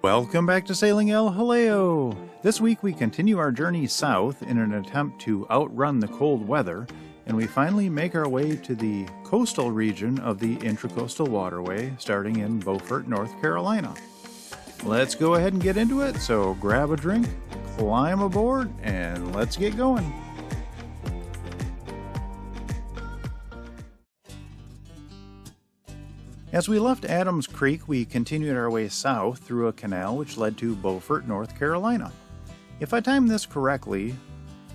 Welcome back to Sailing El Jaleo! This week we continue our journey south in an attempt to outrun the cold weather, and we finally make our way to the coastal region of the Intracoastal Waterway, starting in Beaufort, North Carolina. Let's go ahead and get into it, so grab a drink, climb aboard, and let's get going. As we left Adams Creek, we continued our way south through a canal which led to Beaufort, North Carolina. If I timed this correctly,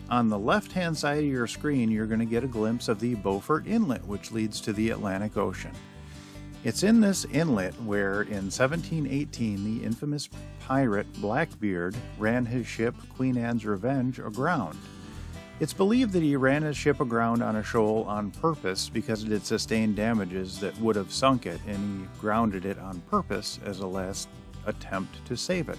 on the left-hand side of your screen you're going to get a glimpse of the Beaufort Inlet, which leads to the Atlantic Ocean. It's in this inlet where, in 1718, the infamous pirate Blackbeard ran his ship Queen Anne's Revenge aground. It's believed that he ran his ship aground on a shoal on purpose because it had sustained damages that would have sunk it, and he grounded it on purpose as a last attempt to save it.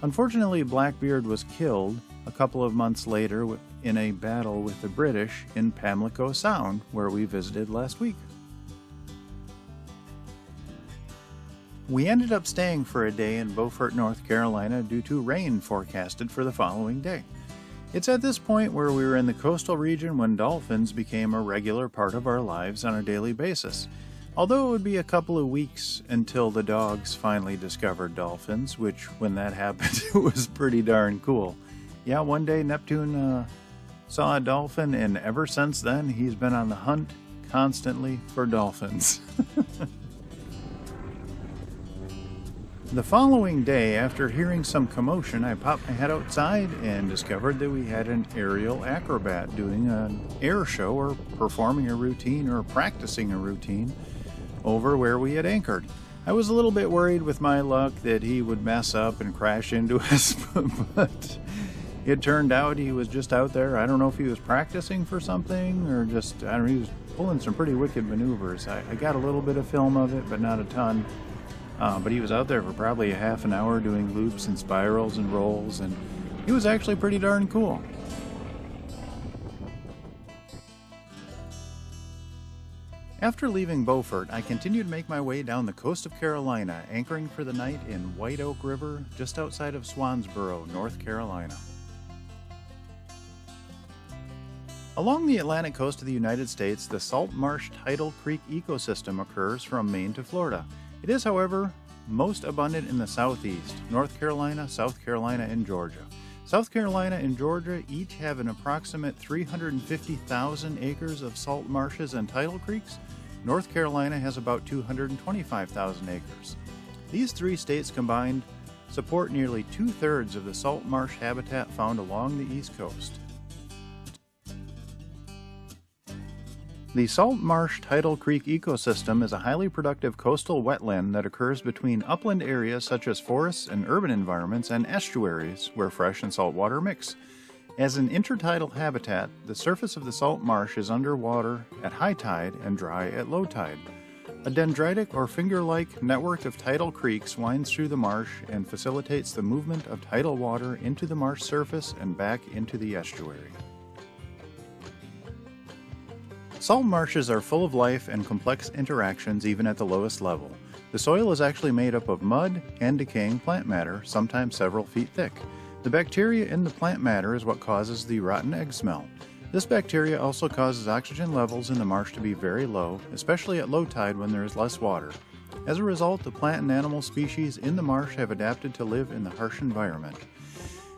Unfortunately, Blackbeard was killed a couple of months later in a battle with the British in Pamlico Sound, where we visited last week. We ended up staying for a day in Beaufort, North Carolina due to rain forecasted for the following day. It's at this point where we were in the coastal region when dolphins became a regular part of our lives on a daily basis. Although it would be a couple of weeks until the dogs finally discovered dolphins, which when that happened, it was pretty darn cool. Yeah, one day Neptune saw a dolphin, and ever since then he's been on the hunt constantly for dolphins. The following day, after hearing some commotion, I popped my head outside and discovered that we had an aerial acrobat doing an air show or performing a routine or practicing a routine over where we had anchored. I was a little bit worried with my luck that he would mess up and crash into us, but it turned out he was just out there. I don't know if he was practicing for something or just, I don't know, he was pulling some pretty wicked maneuvers. I got a little bit of film of it, but not a ton. But he was out there for probably a half an hour doing loops and spirals and rolls, and he was actually pretty darn cool. After leaving Beaufort, I continued to make my way down the coast of Carolina, anchoring for the night in White Oak River, just outside of Swansboro, North Carolina. Along the Atlantic coast of the United States, the salt marsh tidal creek ecosystem occurs from Maine to Florida. It is, however, most abundant in the southeast, North Carolina, South Carolina, and Georgia. South Carolina and Georgia each have an approximate 350,000 acres of salt marshes and tidal creeks. North Carolina has about 225,000 acres. These three states combined support nearly two-thirds of the salt marsh habitat found along the East Coast. The Salt Marsh Tidal Creek ecosystem is a highly productive coastal wetland that occurs between upland areas such as forests and urban environments and estuaries where fresh and salt water mix. As an intertidal habitat, the surface of the salt marsh is underwater at high tide and dry at low tide. A dendritic or finger-like network of tidal creeks winds through the marsh and facilitates the movement of tidal water into the marsh surface and back into the estuary. Salt marshes are full of life and complex interactions even at the lowest level. The soil is actually made up of mud and decaying plant matter, sometimes several feet thick. The bacteria in the plant matter is what causes the rotten egg smell. This bacteria also causes oxygen levels in the marsh to be very low, especially at low tide when there is less water. As a result, the plant and animal species in the marsh have adapted to live in the harsh environment.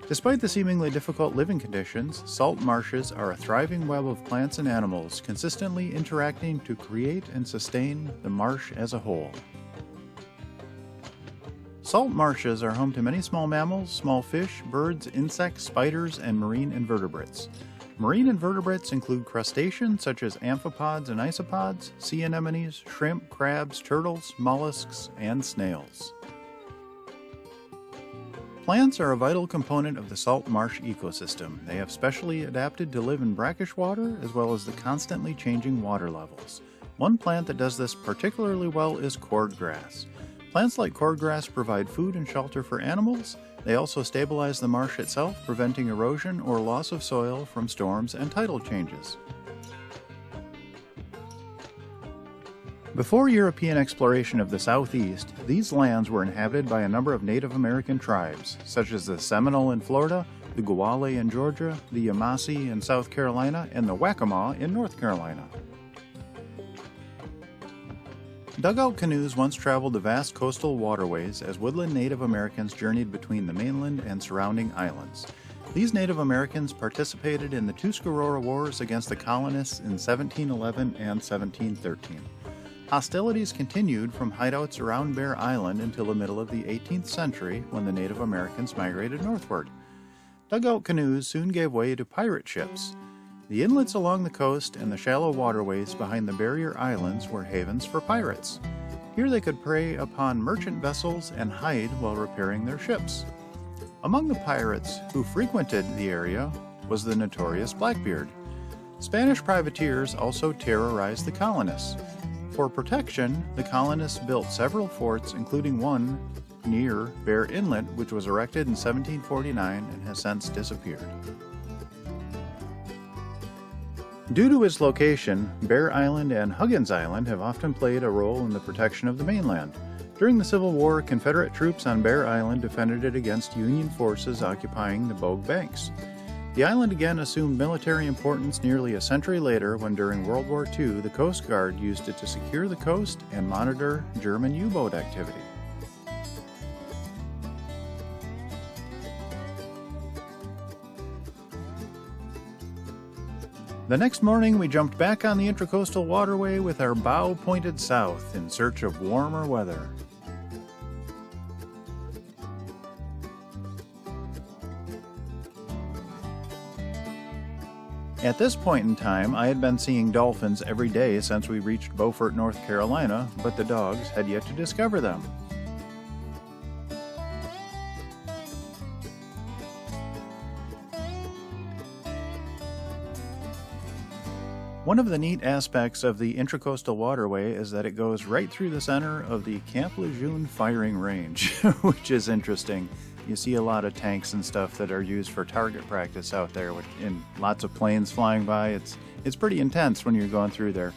Despite the seemingly difficult living conditions, salt marshes are a thriving web of plants and animals, consistently interacting to create and sustain the marsh as a whole. Salt marshes are home to many small mammals, small fish, birds, insects, spiders, and marine invertebrates. Marine invertebrates include crustaceans such as amphipods and isopods, sea anemones, shrimp, crabs, turtles, mollusks, and snails. Plants are a vital component of the salt marsh ecosystem. They have specially adapted to live in brackish water as well as the constantly changing water levels. One plant that does this particularly well is cordgrass. Plants like cordgrass provide food and shelter for animals. They also stabilize the marsh itself, preventing erosion or loss of soil from storms and tidal changes. Before European exploration of the Southeast, these lands were inhabited by a number of Native American tribes, such as the Seminole in Florida, the Guale in Georgia, the Yamasee in South Carolina, and the Waccamaw in North Carolina. Dugout canoes once traveled the vast coastal waterways as woodland Native Americans journeyed between the mainland and surrounding islands. These Native Americans participated in the Tuscarora Wars against the colonists in 1711 and 1713. Hostilities continued from hideouts around Bear Island until the middle of the 18th century when the Native Americans migrated northward. Dugout canoes soon gave way to pirate ships. The inlets along the coast and the shallow waterways behind the barrier islands were havens for pirates. Here they could prey upon merchant vessels and hide while repairing their ships. Among the pirates who frequented the area was the notorious Blackbeard. Spanish privateers also terrorized the colonists. For protection, the colonists built several forts, including one near Bear Inlet, which was erected in 1749 and has since disappeared. Due to its location, Bear Island and Huggins Island have often played a role in the protection of the mainland. During the Civil War, Confederate troops on Bear Island defended it against Union forces occupying the Bogue Banks. The island again assumed military importance nearly a century later when during World War II the Coast Guard used it to secure the coast and monitor German U-boat activity. The next morning we jumped back on the Intracoastal Waterway with our bow pointed south in search of warmer weather. At this point in time, I had been seeing dolphins every day since we reached Beaufort, North Carolina, but the dogs had yet to discover them. One of the neat aspects of the Intracoastal Waterway is that it goes right through the center of the Camp Lejeune firing range, which is interesting. You see a lot of tanks and stuff that are used for target practice out there, and lots of planes flying by. It's pretty intense when you're going through there.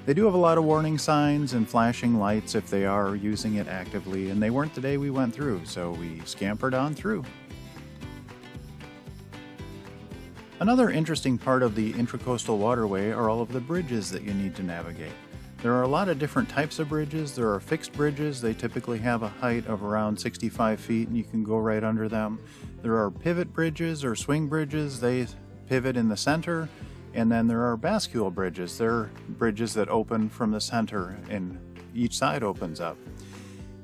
They do have a lot of warning signs and flashing lights if they are using it actively, and they weren't the day we went through, so we scampered on through. Another interesting part of the Intracoastal Waterway are all of the bridges that you need to navigate. There are a lot of different types of bridges. There are fixed bridges. They typically have a height of around 65 feet and you can go right under them. There are pivot bridges or swing bridges. They pivot in the center. And then there are bascule bridges. They're bridges that open from the center and each side opens up.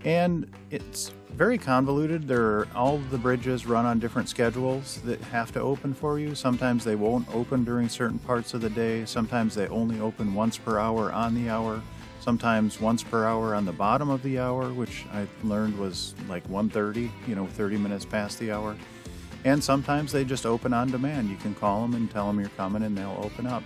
And it's very convoluted. All the bridges run on different schedules that have to open for you. Sometimes they won't open during certain parts of the day. Sometimes they only open once per hour on the hour. Sometimes once per hour on the bottom of the hour, which I learned was like 1:30, 30 minutes past the hour. And sometimes they just open on demand. You can call them and tell them you're coming and they'll open up.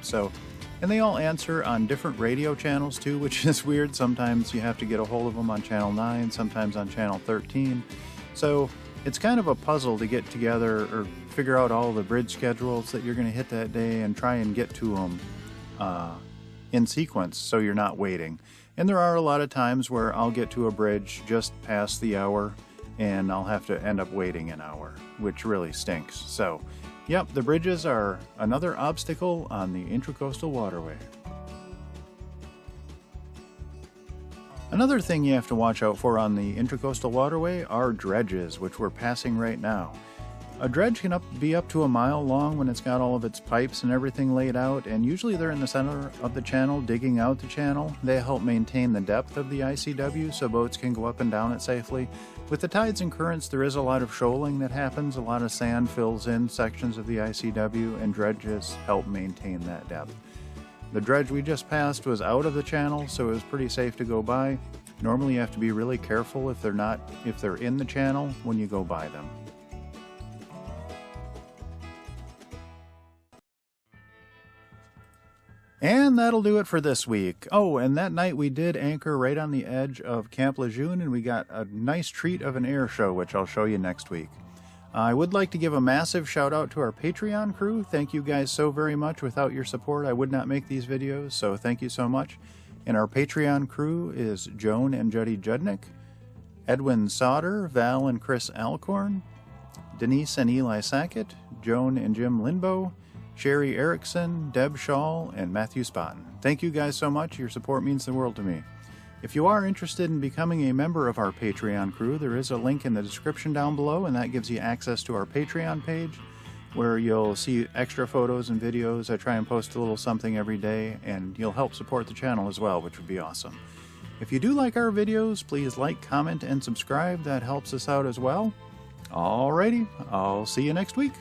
And they all answer on different radio channels too, which is weird. Sometimes you have to get a hold of them on channel 9, sometimes on channel 13. So it's kind of a puzzle to get together or figure out all the bridge schedules that you're going to hit that day and try and get to them in sequence so you're not waiting. And there are a lot of times where I'll get to a bridge just past the hour and I'll have to end up waiting an hour, which really stinks. So yep, the bridges are another obstacle on the Intracoastal Waterway. Another thing you have to watch out for on the Intracoastal Waterway are dredges, which we're passing right now. A dredge can be up to a mile long when it's got all of its pipes and everything laid out, and usually they're in the center of the channel, digging out the channel. They help maintain the depth of the ICW so boats can go up and down it safely. With the tides and currents, there is a lot of shoaling that happens. A lot of sand fills in sections of the ICW, and dredges help maintain that depth. The dredge we just passed was out of the channel, so it was pretty safe to go by. Normally you have to be really careful if they're in the channel when you go by them. And that'll do it for this week. Oh, and that night we did anchor right on the edge of Camp Lejeune, and we got a nice treat of an air show, which I'll show you next week. I would like to give a massive shout out to our Patreon crew. Thank you guys so very much. Without your support, I would not make these videos, so thank you so much. And our Patreon crew is Joan and Juddy Judnick, Edwin Sauter, Val and Chris Alcorn, Denise and Eli Sackett, Joan and Jim Lindbow, Sherry Erickson, Deb Shaw, and Matthew Spotton. Thank you guys so much. Your support means the world to me. If you are interested in becoming a member of our Patreon crew, there is a link in the description down below, and that gives you access to our Patreon page, where you'll see extra photos and videos. I try and post a little something every day, and you'll help support the channel as well, which would be awesome. If you do like our videos, please like, comment, and subscribe. That helps us out as well. Alrighty, I'll see you next week.